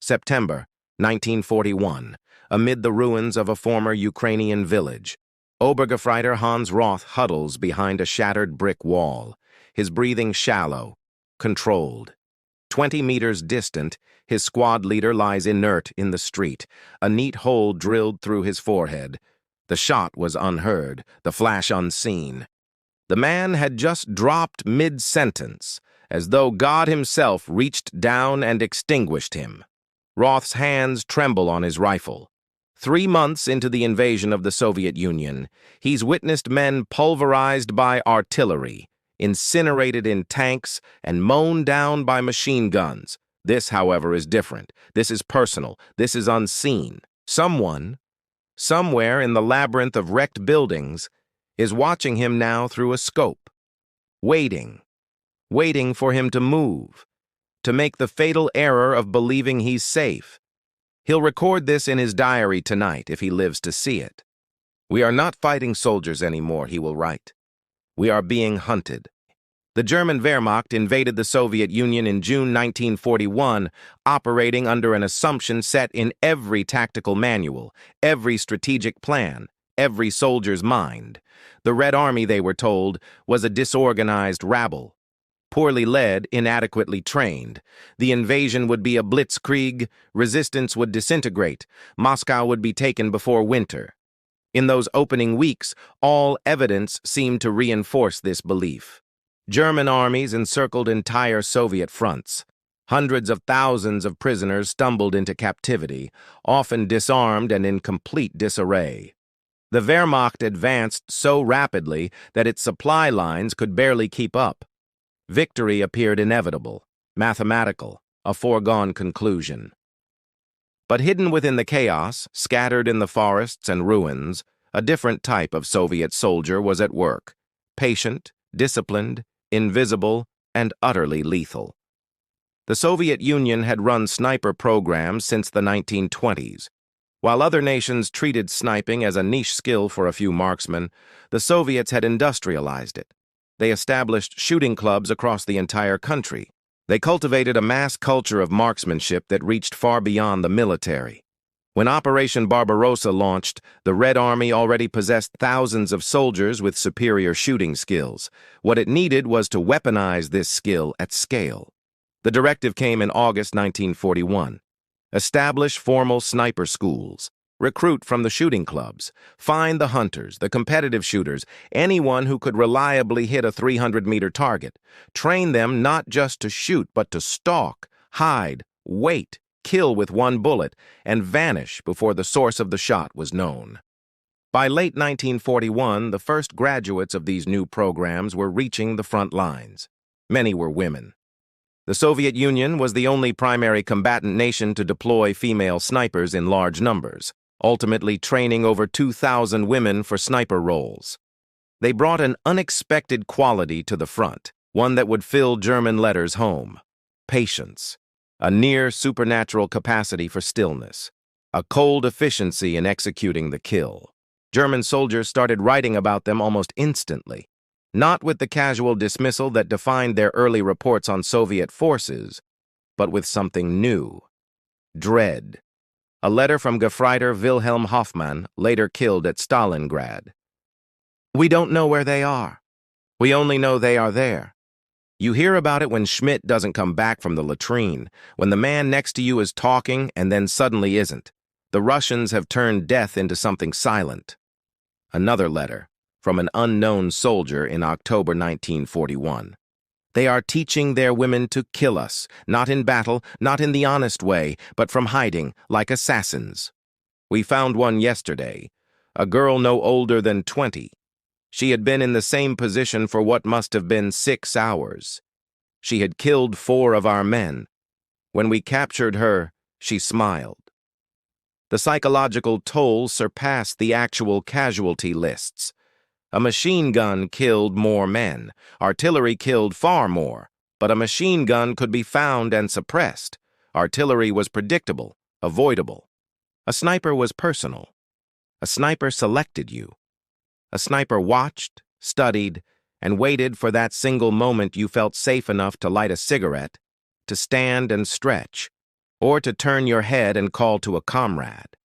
September 1941, amid the ruins of a former Ukrainian village. Obergefreiter Hans Roth huddles behind a shattered brick wall, his breathing shallow, controlled. 20 meters distant, his squad leader lies inert in the street, a neat hole drilled through his forehead. The shot was unheard, the flash unseen. The man had just dropped mid-sentence, as though God himself reached down and extinguished him. Roth's hands tremble on his rifle. 3 months into the invasion of the Soviet Union, he's witnessed men pulverized by artillery, incinerated in tanks, and mown down by machine guns. This, however, is different. This is personal. This is unseen. Someone, somewhere in the labyrinth of wrecked buildings, is watching him now through a scope, waiting for him to move, to make the fatal error of believing he's safe. He'll record this in his diary tonight if he lives to see it. "We are not fighting soldiers anymore," he will write. "We are being hunted." The German Wehrmacht invaded the Soviet Union in June 1941, operating under an assumption set in every tactical manual, every strategic plan, every soldier's mind. The Red Army, they were told, was a disorganized rabble. Poorly led, inadequately trained. The invasion would be a blitzkrieg, resistance would disintegrate, Moscow would be taken before winter. In those opening weeks, all evidence seemed to reinforce this belief. German armies encircled entire Soviet fronts. Hundreds of thousands of prisoners stumbled into captivity, often disarmed and in complete disarray. The Wehrmacht advanced so rapidly that its supply lines could barely keep up. Victory appeared inevitable, mathematical, a foregone conclusion. But hidden within the chaos, scattered in the forests and ruins, a different type of Soviet soldier was at work, patient, disciplined, invisible, and utterly lethal. The Soviet Union had run sniper programs since the 1920s. While other nations treated sniping as a niche skill for a few marksmen, the Soviets had industrialized it. They established shooting clubs across the entire country. They cultivated a mass culture of marksmanship that reached far beyond the military. When Operation Barbarossa launched, the Red Army already possessed thousands of soldiers with superior shooting skills. What it needed was to weaponize this skill at scale. The directive came in August 1941. Establish formal sniper schools. Recruit from the shooting clubs. Find the hunters, the competitive shooters, anyone who could reliably hit a 300-meter target. Train them not just to shoot, but to stalk, hide, wait, kill with one bullet, and vanish before the source of the shot was known. By late 1941, the first graduates of these new programs were reaching the front lines. Many were women. The Soviet Union was the only primary combatant nation to deploy female snipers in large numbers, ultimately training over 2,000 women for sniper roles. They brought an unexpected quality to the front, one that would fill German letters home: patience, a near supernatural capacity for stillness, a cold efficiency in executing the kill. German soldiers started writing about them almost instantly, not with the casual dismissal that defined their early reports on Soviet forces, but with something new: dread. A letter from Gefreiter Wilhelm Hoffmann, later killed at Stalingrad. "We don't know where they are. We only know they are there. You hear about it when Schmidt doesn't come back from the latrine, when the man next to you is talking and then suddenly isn't. The Russians have turned death into something silent." Another letter from an unknown soldier in October 1941. "They are teaching their women to kill us, not in battle, not in the honest way, but from hiding, like assassins. We found one yesterday, a girl no older than 20. She had been in the same position for what must have been 6 hours. She had killed 4 of our men. When we captured her, she smiled." The psychological toll surpassed the actual casualty lists. A machine gun killed more men. Artillery killed far more. But a machine gun could be found and suppressed. Artillery was predictable, avoidable. A sniper was personal. A sniper selected you. A sniper watched, studied, and waited for that single moment you felt safe enough to light a cigarette, to stand and stretch, or to turn your head and call to a comrade.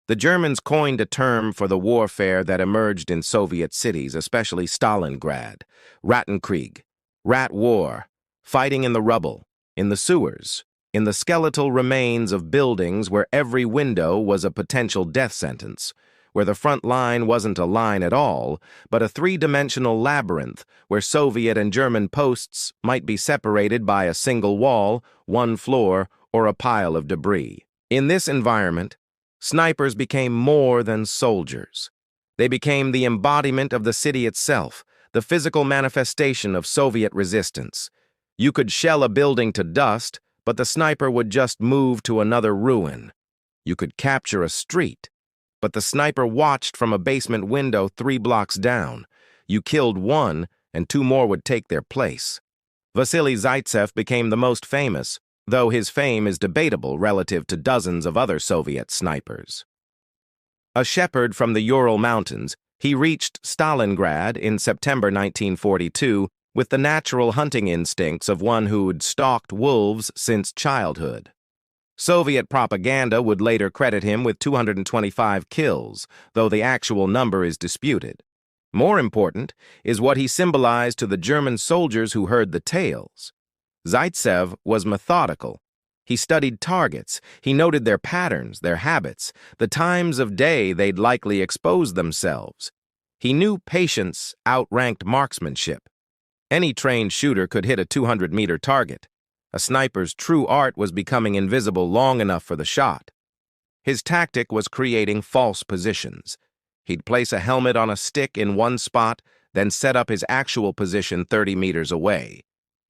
The Germans coined a term for the warfare that emerged in Soviet cities, especially Stalingrad: Rattenkrieg, rat war, fighting in the rubble, in the sewers, in the skeletal remains of buildings where every window was a potential death sentence, where the front line wasn't a line at all, but a three-dimensional labyrinth where Soviet and German posts might be separated by a single wall, one floor, or a pile of debris. In this environment, snipers became more than soldiers. They became the embodiment of the city itself, the physical manifestation of Soviet resistance. You could shell a building to dust, but the sniper would just move to another ruin. You could capture a street, but the sniper watched from a basement window 3 blocks down. You killed one, and 2 more would take their place. Vasily Zaitsev became the most famous, though his fame is debatable relative to dozens of other Soviet snipers. A shepherd from the Ural Mountains, he reached Stalingrad in September 1942 with the natural hunting instincts of one who'd stalked wolves since childhood. Soviet propaganda would later credit him with 225 kills, though the actual number is disputed. More important is what he symbolized to the German soldiers who heard the tales. Zaitsev was methodical. He studied targets. He noted their patterns, their habits, the times of day they'd likely expose themselves. He knew patience outranked marksmanship. Any trained shooter could hit a 200-meter target. A sniper's true art was becoming invisible long enough for the shot. His tactic was creating false positions. He'd place a helmet on a stick in one spot, then set up his actual position 30 meters away.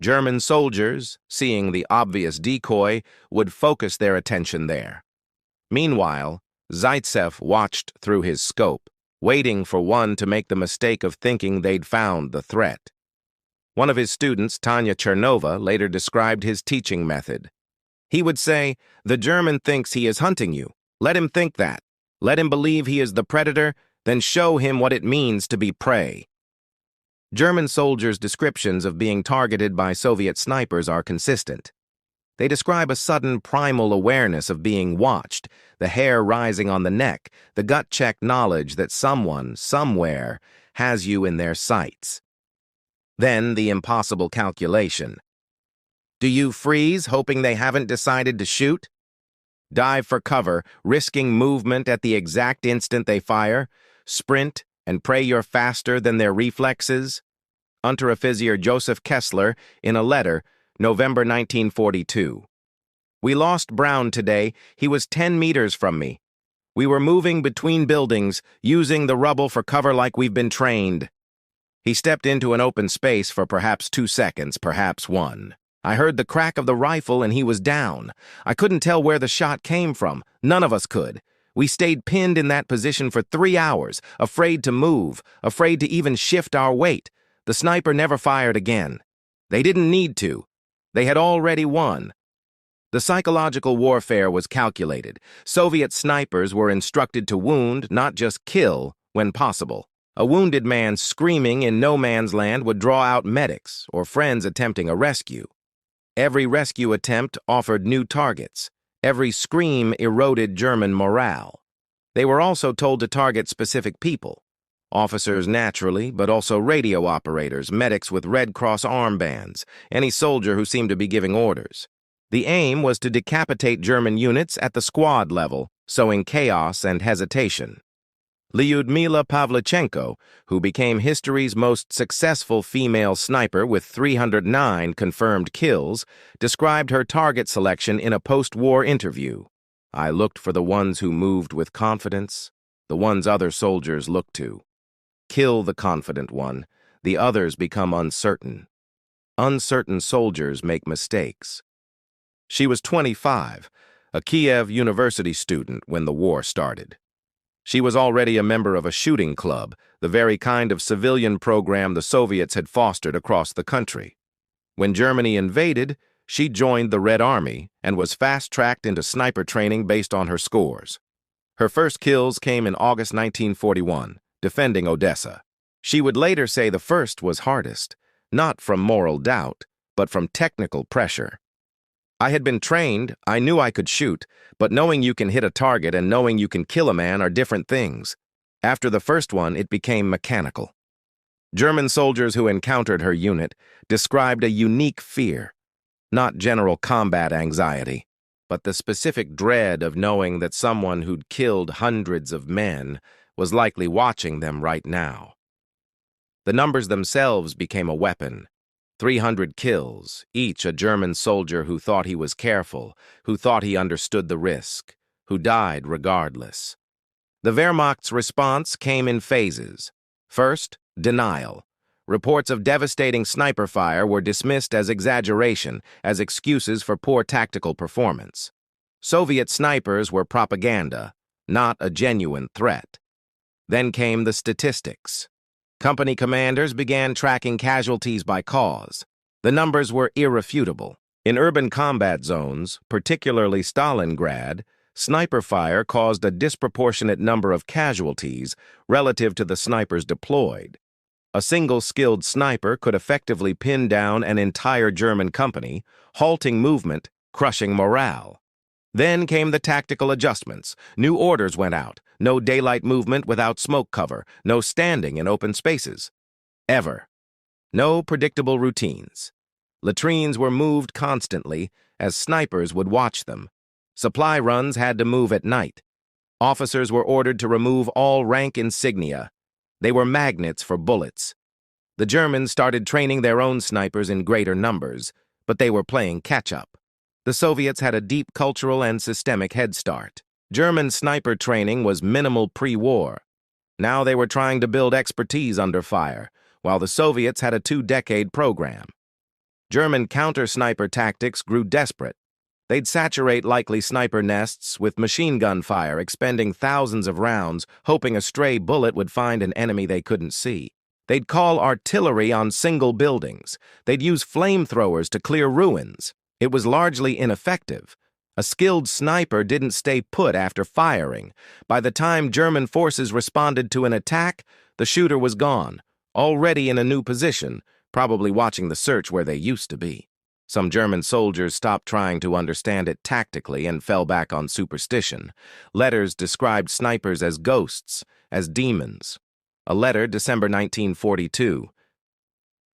German soldiers, seeing the obvious decoy, would focus their attention there. Meanwhile, Zaitsev watched through his scope, waiting for one to make the mistake of thinking they'd found the threat. One of his students, Tanya Chernova, later described his teaching method. He would say, "The German thinks he is hunting you. Let him think that. Let him believe he is the predator, then show him what it means to be prey." German soldiers' descriptions of being targeted by Soviet snipers are consistent. They describe a sudden primal awareness of being watched, the hair rising on the neck, the gut-check knowledge that someone, somewhere, has you in their sights. Then the impossible calculation. Do you freeze, hoping they haven't decided to shoot? Dive for cover, risking movement at the exact instant they fire? Sprint and pray you're faster than their reflexes? Unteroffizier Joseph Kessler, in a letter, November 1942. We lost Brown today. He was 10 meters from me. We were moving between buildings, using the rubble for cover like we've been trained. He stepped into an open space for perhaps 2 seconds, perhaps 1. I heard the crack of the rifle and he was down. I couldn't tell where the shot came from. None of us could. We stayed pinned in that position for 3 hours, afraid to move, afraid to even shift our weight. The sniper never fired again. They didn't need to. They had already won. The psychological warfare was calculated. Soviet snipers were instructed to wound, not just kill, when possible. A wounded man screaming in no man's land would draw out medics or friends attempting a rescue. Every rescue attempt offered new targets. Every scream eroded German morale. They were also told to target specific people. Officers naturally, but also radio operators, medics with Red Cross armbands, any soldier who seemed to be giving orders. The aim was to decapitate German units at the squad level, sowing chaos and hesitation. Lyudmila Pavlichenko, who became history's most successful female sniper with 309 confirmed kills, described her target selection in a post-war interview. I looked for the ones who moved with confidence, the ones other soldiers looked to. Kill the confident one, the others become uncertain. Uncertain soldiers make mistakes. She was 25, a Kiev University student when the war started. She was already a member of a shooting club, the very kind of civilian program the Soviets had fostered across the country. When Germany invaded, she joined the Red Army and was fast-tracked into sniper training based on her scores. Her first kills came in August 1941, defending Odessa. She would later say the first was hardest, not from moral doubt, but from technical pressure. I had been trained, I knew I could shoot, but knowing you can hit a target and knowing you can kill a man are different things. After the first one, it became mechanical. German soldiers who encountered her unit described a unique fear, not general combat anxiety, but the specific dread of knowing that someone who'd killed hundreds of men was likely watching them right now. The numbers themselves became a weapon. 300 kills, each a German soldier who thought he was careful, who thought he understood the risk, who died regardless. The Wehrmacht's response came in phases. First, denial. Reports of devastating sniper fire were dismissed as exaggeration, as excuses for poor tactical performance. Soviet snipers were propaganda, not a genuine threat. Then came the statistics. Company commanders began tracking casualties by cause. The numbers were irrefutable. In urban combat zones, particularly Stalingrad, sniper fire caused a disproportionate number of casualties relative to the snipers deployed. A single skilled sniper could effectively pin down an entire German company, halting movement, crushing morale. Then came the tactical adjustments. New orders went out. No daylight movement without smoke cover. No standing in open spaces. Ever. No predictable routines. Latrines were moved constantly, as snipers would watch them. Supply runs had to move at night. Officers were ordered to remove all rank insignia. They were magnets for bullets. The Germans started training their own snipers in greater numbers, but they were playing catch-up. The Soviets had a deep cultural and systemic head start. German sniper training was minimal pre-war. Now they were trying to build expertise under fire, while the Soviets had a 2-decade program. German counter-sniper tactics grew desperate. They'd saturate likely sniper nests with machine gun fire, expending thousands of rounds, hoping a stray bullet would find an enemy they couldn't see. They'd call artillery on single buildings. They'd use flamethrowers to clear ruins. It was largely ineffective. A skilled sniper didn't stay put after firing. By the time German forces responded to an attack, the shooter was gone, already in a new position, probably watching the search where they used to be. Some German soldiers stopped trying to understand it tactically and fell back on superstition. Letters described snipers as ghosts, as demons. A letter, December 1942.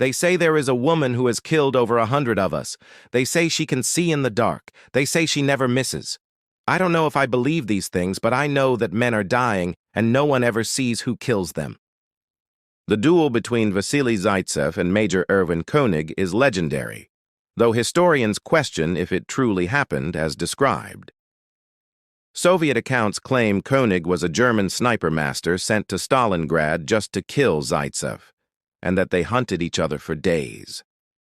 They say there is a woman who has killed over 100 of us. They say she can see in the dark. They say she never misses. I don't know if I believe these things, but I know that men are dying and no one ever sees who kills them. The duel between Vasily Zaitsev and Major Erwin Koenig is legendary, though historians question if it truly happened as described. Soviet accounts claim Koenig was a German sniper master sent to Stalingrad just to kill Zaitsev, and that they hunted each other for days.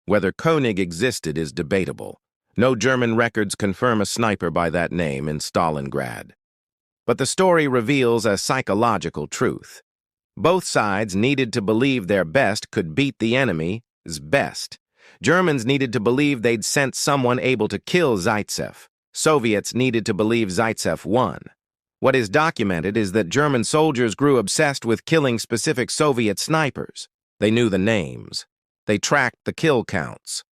Whether Koenig existed is debatable. No German records confirm a sniper by that name in Stalingrad. But the story reveals a psychological truth. Both sides needed to believe their best could beat the enemy's best. Germans needed to believe they'd sent someone able to kill Zaitsev. Soviets needed to believe Zaitsev won. What is documented is that German soldiers grew obsessed with killing specific Soviet snipers. They knew the names. They tracked the kill counts.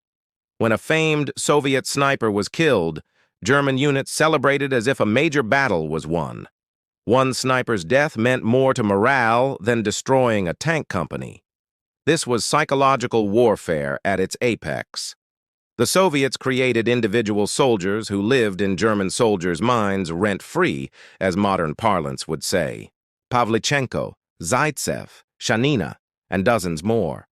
When a famed Soviet sniper was killed, German units celebrated as if a major battle was won. One sniper's death meant more to morale than destroying a tank company. This was psychological warfare at its apex. The Soviets created individual soldiers who lived in German soldiers' minds rent-free, as modern parlance would say. Pavlichenko, Zaitsev, Shanina, and dozens more.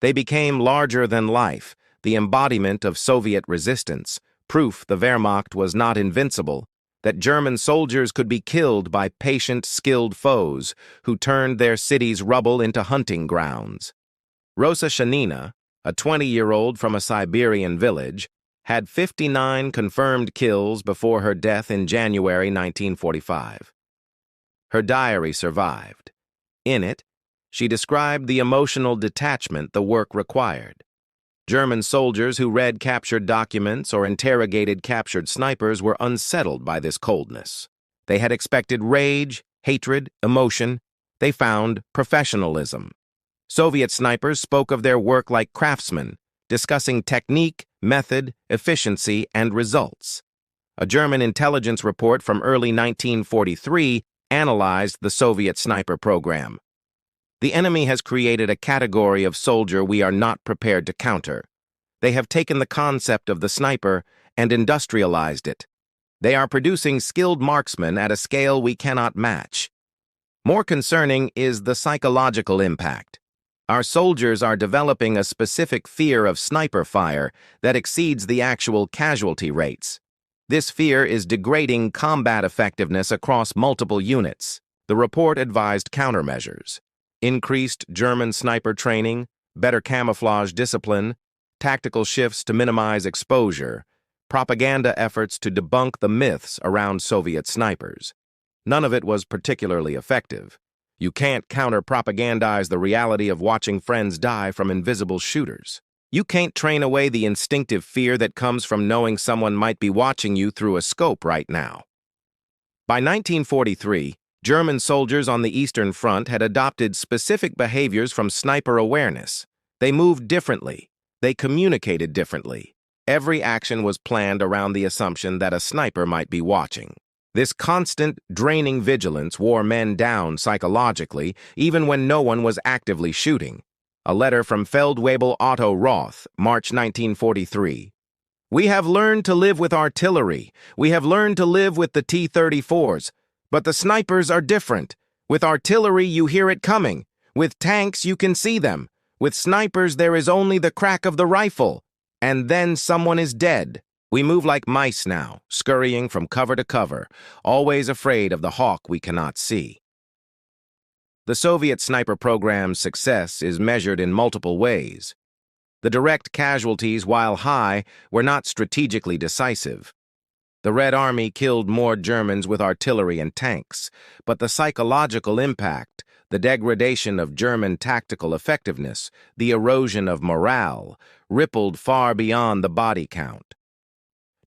They became larger than life, the embodiment of Soviet resistance, proof the Wehrmacht was not invincible, that German soldiers could be killed by patient, skilled foes who turned their cities' rubble into hunting grounds. Rosa Shanina, a 20-year-old from a Siberian village, had 59 confirmed kills before her death in January 1945. Her diary survived. In it, she described the emotional detachment the work required. German soldiers who read captured documents or interrogated captured snipers were unsettled by this coldness. They had expected rage, hatred, emotion. They found professionalism. Soviet snipers spoke of their work like craftsmen, discussing technique, method, efficiency, and results. A German intelligence report from early 1943 analyzed the Soviet sniper program. The enemy has created a category of soldier we are not prepared to counter. They have taken the concept of the sniper and industrialized it. They are producing skilled marksmen at a scale we cannot match. More concerning is the psychological impact. Our soldiers are developing a specific fear of sniper fire that exceeds the actual casualty rates. This fear is degrading combat effectiveness across multiple units. The report advised countermeasures: increased German sniper training, better camouflage discipline, tactical shifts to minimize exposure, propaganda efforts to debunk the myths around Soviet snipers. None of it was particularly effective. You can't counter-propagandize the reality of watching friends die from invisible shooters. You can't train away the instinctive fear that comes from knowing someone might be watching you through a scope right now. By 1943, German soldiers on the Eastern Front had adopted specific behaviors from sniper awareness. They moved differently. They communicated differently. Every action was planned around the assumption that a sniper might be watching. This constant, draining vigilance wore men down psychologically, even when no one was actively shooting. A letter from Feldwebel Otto Roth, March 1943. "We have learned to live with artillery. We have learned to live with the T-34s. But the snipers are different. With artillery, you hear it coming. With tanks, you can see them. With snipers, there is only the crack of the rifle. And then someone is dead. We move like mice now, scurrying from cover to cover, always afraid of the hawk we cannot see." The Soviet sniper program's success is measured in multiple ways. The direct casualties, while high, were not strategically decisive. The Red Army killed more Germans with artillery and tanks, but the psychological impact, the degradation of German tactical effectiveness, the erosion of morale, rippled far beyond the body count.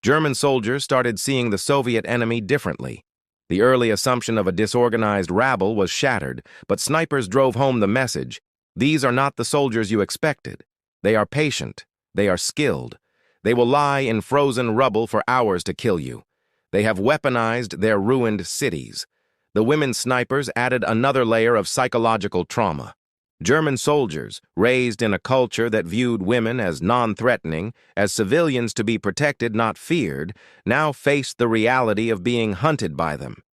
German soldiers started seeing the Soviet enemy differently. The early assumption of a disorganized rabble was shattered, but snipers drove home the message: these are not the soldiers you expected. They are patient. They are skilled. They will lie in frozen rubble for hours to kill you. They have weaponized their ruined cities. The women snipers added another layer of psychological trauma. German soldiers, raised in a culture that viewed women as non-threatening, as civilians to be protected, not feared, now faced the reality of being hunted by them.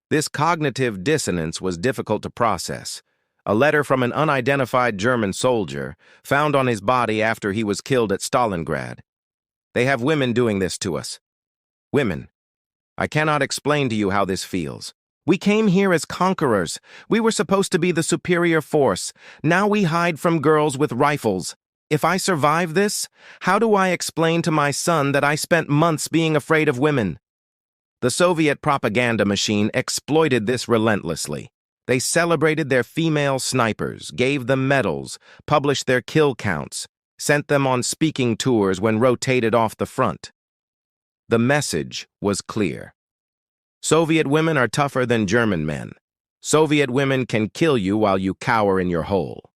This cognitive dissonance was difficult to process. A letter from an unidentified German soldier, found on his body after he was killed at Stalingrad. "They have women doing this to us. Women. I cannot explain to you how this feels. We came here as conquerors. We were supposed to be the superior force. Now we hide from girls with rifles. If I survive this, how do I explain to my son that I spent months being afraid of women?" The Soviet propaganda machine exploited this relentlessly. They celebrated their female snipers, gave them medals, published their kill counts, sent them on speaking tours when rotated off the front. The message was clear. Soviet women are tougher than German men. Soviet women can kill you while you cower in your hole.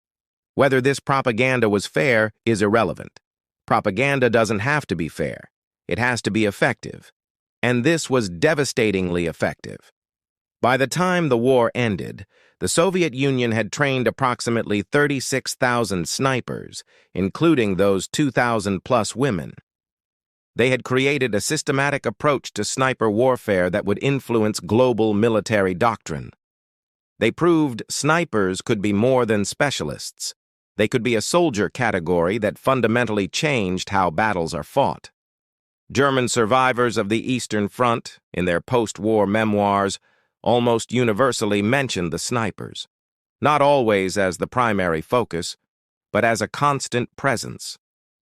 Whether this propaganda was fair is irrelevant. Propaganda doesn't have to be fair. It has to be effective. And this was devastatingly effective. By the time the war ended, the Soviet Union had trained approximately 36,000 snipers, including those 2,000-plus women. They had created a systematic approach to sniper warfare that would influence global military doctrine. They proved snipers could be more than specialists. They could be a soldier category that fundamentally changed how battles are fought. German survivors of the Eastern Front, in their post-war memoirs, almost universally mentioned the snipers, not always as the primary focus, but as a constant presence.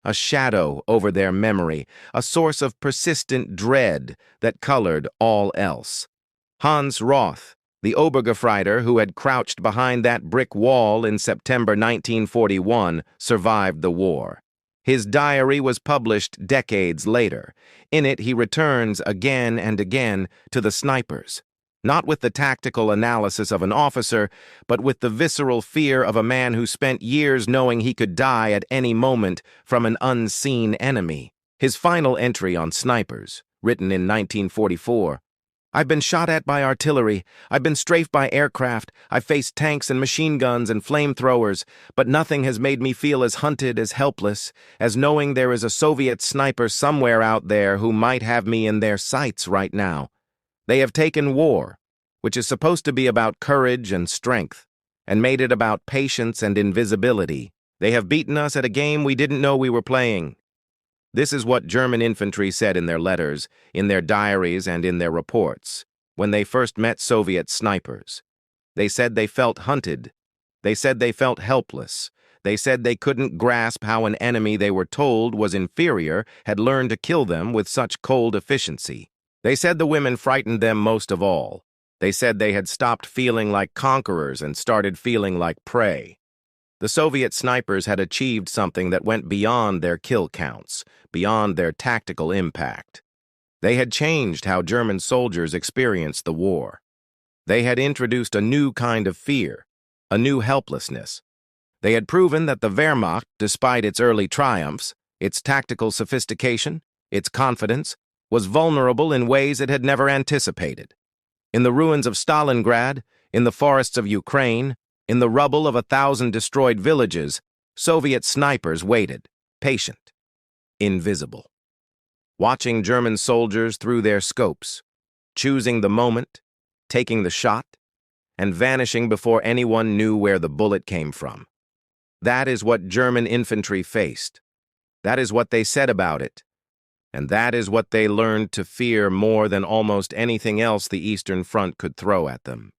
A shadow over their memory, a source of persistent dread that colored all else. Hans Roth, the Obergefreiter who had crouched behind that brick wall in September 1941, survived the war. His diary was published decades later. In it, he returns again and again to the snipers. Not with the tactical analysis of an officer, but with the visceral fear of a man who spent years knowing he could die at any moment from an unseen enemy. His final entry on Snipers, written in 1944, "I've been shot at by artillery, I've been strafed by aircraft, I've faced tanks and machine guns and flamethrowers, but nothing has made me feel as hunted, as helpless, as knowing there is a Soviet sniper somewhere out there who might have me in their sights right now. They have taken war, which is supposed to be about courage and strength, and made it about patience and invisibility. They have beaten us at a game we didn't know we were playing." This is what German infantry said in their letters, in their diaries, and in their reports, when they first met Soviet snipers. They said they felt hunted. They said they felt helpless. They said they couldn't grasp how an enemy they were told was inferior had learned to kill them with such cold efficiency. They said the women frightened them most of all. They said they had stopped feeling like conquerors and started feeling like prey. The Soviet snipers had achieved something that went beyond their kill counts, beyond their tactical impact. They had changed how German soldiers experienced the war. They had introduced a new kind of fear, a new helplessness. They had proven that the Wehrmacht, despite its early triumphs, its tactical sophistication, its confidence, was vulnerable in ways it had never anticipated. In the ruins of Stalingrad, in the forests of Ukraine, in the rubble of 1,000 destroyed villages, Soviet snipers waited, patient, invisible, watching German soldiers through their scopes, choosing the moment, taking the shot, and vanishing before anyone knew where the bullet came from. That is what German infantry faced. That is what they said about it. And that is what they learned to fear more than almost anything else the Eastern Front could throw at them.